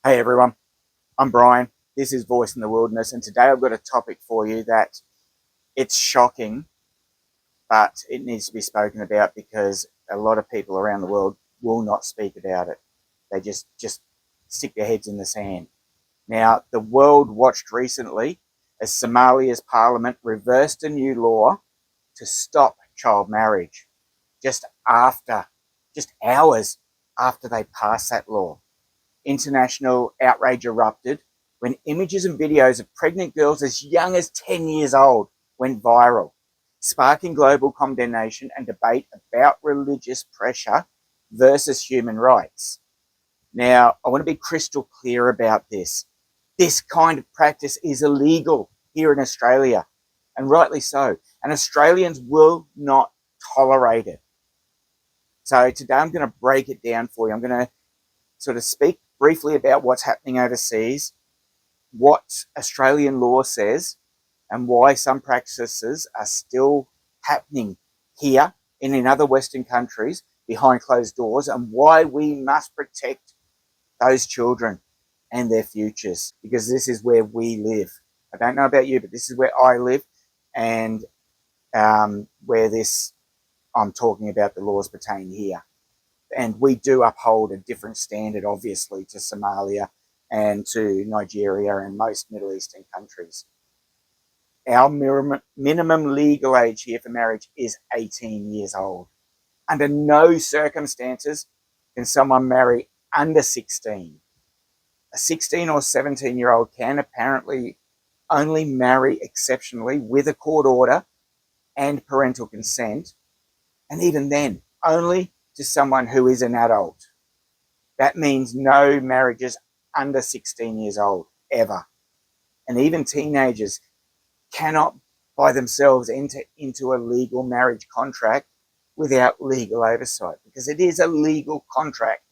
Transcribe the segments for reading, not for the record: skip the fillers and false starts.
Hey everyone, I'm Brian. This is Voice in the Wilderness, and today I've got a topic for you that it's shocking, but it needs to be spoken about because a lot of people around the world will not speak about it. They just stick their heads in the sand. Now, the world watched recently as Somalia's parliament reversed a new law to stop child marriage just after, just hours after they passed that law. International outrage erupted when images and videos of pregnant girls as young as 10 years old went viral, sparking global condemnation and debate about religious pressure versus human rights. Now, I want to be crystal clear about this. This kind of practice is illegal here in Australia, and rightly so. And Australians will not tolerate it. So today I'm going to break it down for you. I'm going to sort of speak briefly about what's happening overseas, what Australian law says, and why some practices are still happening here and in other Western countries behind closed doors, and why we must protect those children and their futures, because this is where we live. I don't know about you, but this is where I live, and where this I'm talking about the laws pertain here. And we do uphold a different standard, obviously, to Somalia and to Nigeria and most Middle Eastern countries. Our minimum legal age here for marriage is 18 years old. Under no circumstances can someone marry under 16. A 16 or 17-year-old can apparently only marry exceptionally with a court order and parental consent, and even then, only to someone who is an adult. That means no marriages under 16 years old, ever. And even teenagers cannot by themselves enter into a legal marriage contract without legal oversight, because it is a legal contract.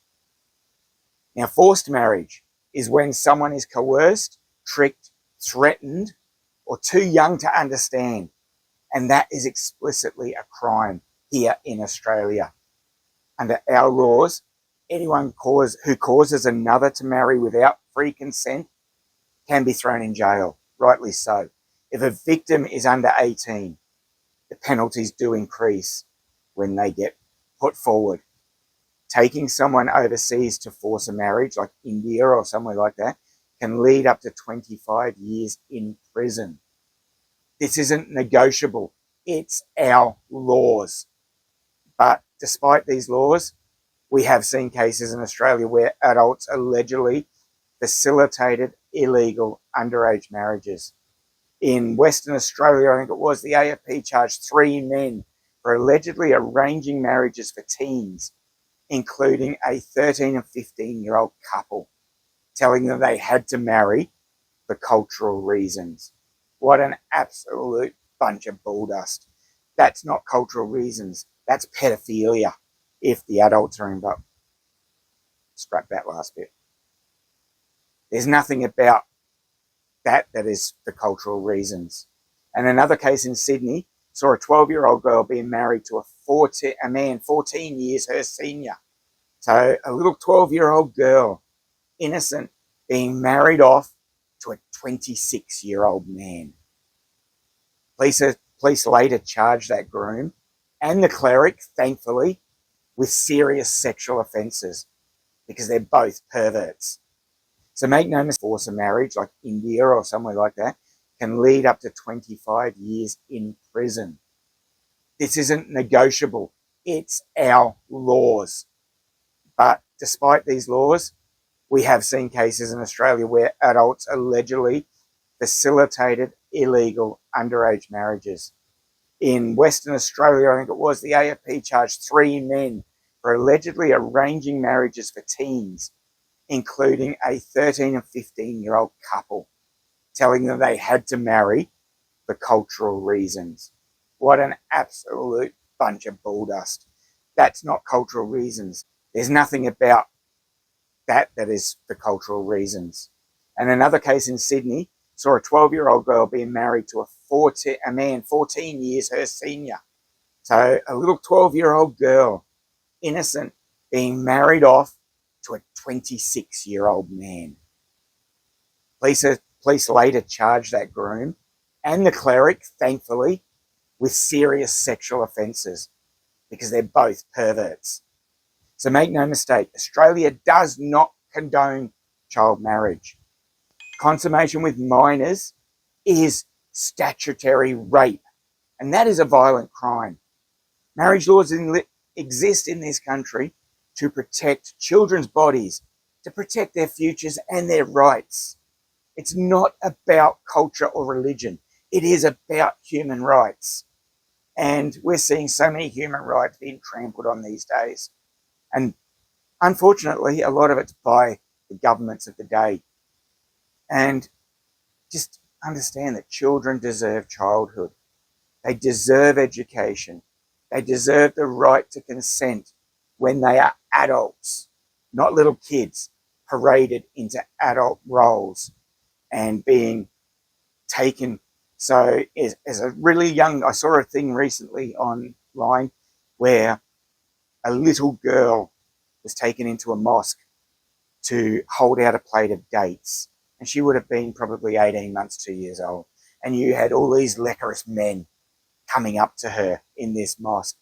Now, forced marriage is when someone is coerced, tricked, threatened, or too young to understand. And that is explicitly a crime here in Australia. Under our laws, anyone who causes another to marry without free consent can be thrown in jail, rightly so. If a victim is under 18, the penalties do increase when they get put forward. Taking someone overseas to force a marriage, like India or somewhere like that, can lead up to 25 years in prison. This isn't negotiable. It's our laws. But despite these laws, we have seen cases in Australia where adults allegedly facilitated illegal underage marriages. In Western Australia, I think it was, the AFP charged 3 men for allegedly arranging marriages for teens, including a 13 and 15-year-old couple, telling them they had to marry for cultural reasons. What an absolute bunch of bulldust. That's not cultural reasons. That's pedophilia if the adults are involved. Scrap that last bit. There's nothing about that is for cultural reasons. And another case in Sydney saw a 12-year-old girl being married to a man 14 years her senior. So a little 12-year-old girl, innocent, being married off to a 26-year-old man. Police later charged that groom and the cleric, thankfully, with serious sexual offences, because they're both perverts. So make no mistake, force a marriage like India or somewhere like that can lead up to 25 years in prison. This isn't negotiable. It's our laws. But despite these laws, we have seen cases in Australia where adults allegedly facilitated illegal underage marriages. In Western Australia, I think it was, the AFP charged 3 men for allegedly arranging marriages for teens, including a 13 and 15-year-old couple, telling them they had to marry for cultural reasons. What an absolute bunch of bulldust. That's not cultural reasons. There's nothing about that is for cultural reasons. And another case in Sydney saw a 12-year-old girl being married to a man 14 years her senior. So a little 12-year-old girl, innocent, being married off to a 26-year-old man. Police later charged that groom and the cleric, thankfully, with serious sexual offences because they're both perverts. So make no mistake, Australia does not condone child marriage. Consummation with minors is statutory rape, and that is a violent crime. Marriage laws exist in this country to protect children's bodies, to protect their futures and their rights. It's not about culture or religion. It is about human rights. And we're seeing so many human rights being trampled on these days. And unfortunately, a lot of it's by the governments of the day. And just understand that children deserve childhood. They deserve education. They deserve the right to consent when they are adults, not little kids paraded into adult roles and being taken. So as a really young, I saw a thing recently online where a little girl was taken into a mosque to hold out a plate of dates. And she would have been probably 18 months, 2 years old. And you had all these lecherous men coming up to her in this mosque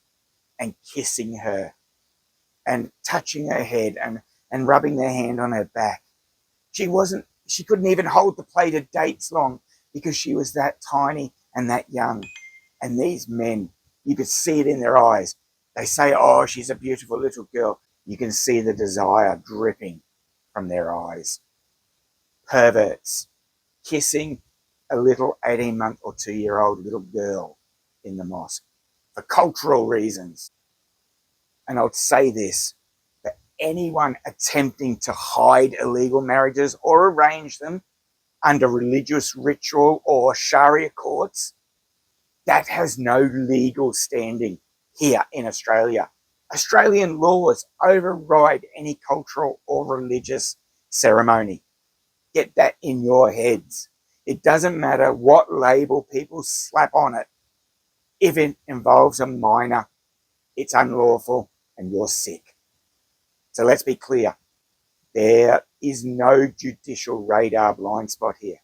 and kissing her and touching her head and rubbing their hand on her back. She couldn't even hold the plate of dates long because she was that tiny and that young. And these men, you could see it in their eyes. They say, oh, she's a beautiful little girl. You can see the desire dripping from their eyes. Perverts kissing a little 18-month or 2-year-old little girl in the mosque for cultural reasons. And I'll say this, that anyone attempting to hide illegal marriages or arrange them under religious ritual or Sharia courts, that has no legal standing here in Australia. Australian laws override any cultural or religious ceremony. Get that in your heads. It doesn't matter what label people slap on it. If it involves a minor, it's unlawful and you're sick. So let's be clear. There is no judicial radar blind spot here.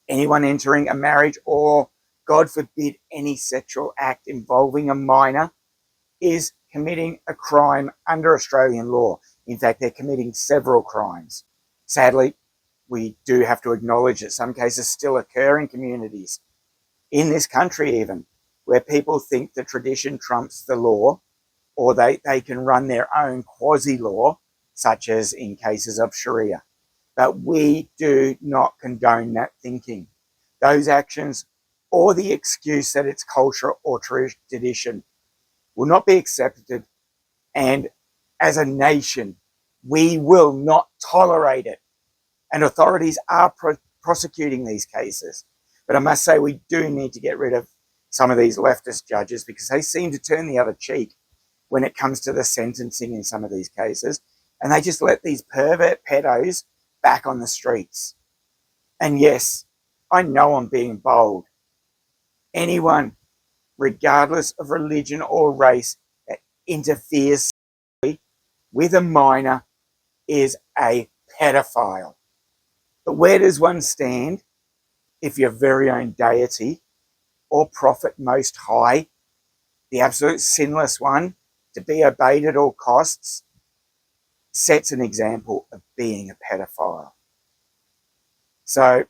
Anyone entering a marriage or, God forbid, any sexual act involving a minor is committing a crime under Australian law. In fact, they're committing several crimes. Sadly, we do have to acknowledge that some cases still occur in communities, in this country even, where people think the tradition trumps the law, or they can run their own quasi-law, such as in cases of Sharia. But we do not condone that thinking. Those actions, or the excuse that it's culture or tradition, will not be accepted. And as a nation, we will not tolerate it. And authorities are prosecuting these cases. But I must say, we do need to get rid of some of these leftist judges because they seem to turn the other cheek when it comes to the sentencing in some of these cases. And they just let these pervert pedos back on the streets. And yes, I know I'm being bold. Anyone, regardless of religion or race, that interferes with a minor is a pedophile. But where does one stand if your very own deity or prophet most high, the absolute sinless one, to be obeyed at all costs, sets an example of being a pedophile? So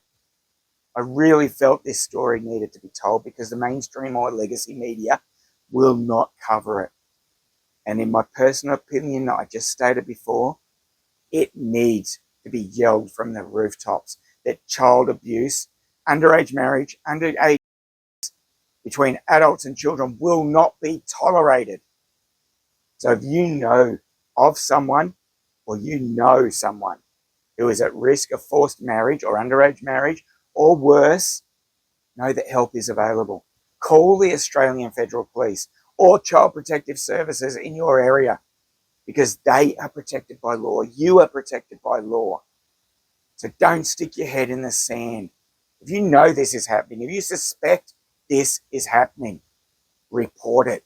I really felt this story needed to be told because the mainstream or legacy media will not cover it. And in my personal opinion, that I just stated before, it needs to be yelled from the rooftops that child abuse, underage marriage, underage between adults and children will not be tolerated. So if you know of someone or you know someone who is at risk of forced marriage or underage marriage or worse, know that help is available. Call the Australian Federal Police or Child Protective Services in your area because they are protected by law. You are protected by law. So don't stick your head in the sand. If you know this is happening, if you suspect this is happening, report it.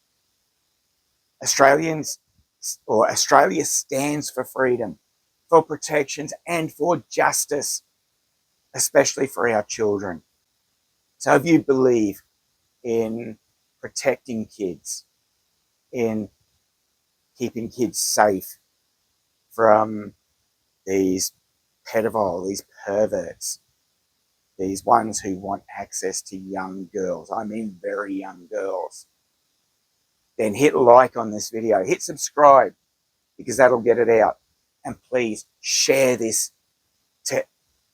Australia stands for freedom, for protections, and for justice. especially for our children. So if you believe in protecting kids, in keeping kids safe from these pedophiles, these perverts, these ones who want access to young girls, I mean very young girls, then hit like on this video, hit subscribe, because that'll get it out. And please share this to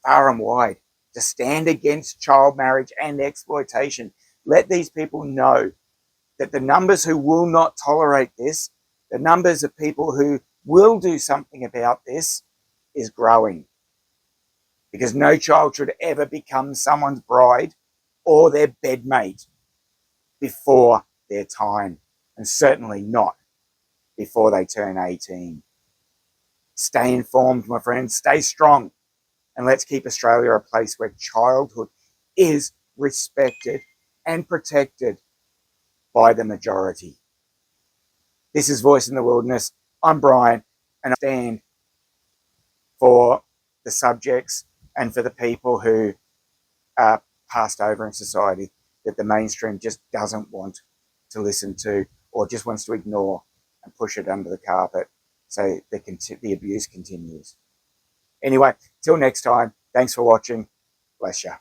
far and wide to stand against child marriage and exploitation. Let these people know that the numbers who will not tolerate this, the numbers of people who will do something about this is growing. Because no child should ever become someone's bride or their bedmate before their time, and certainly not before they turn 18. Stay informed, my friends, stay strong, and let's keep Australia a place where childhood is respected and protected by the majority. This is Voice in the Wilderness. I'm Brian, and I stand for the subjects and for the people who are passed over in society that the mainstream just doesn't want to listen to, or just wants to ignore and push it under the carpet so the abuse continues. Anyway, till next time, thanks for watching. Bless you.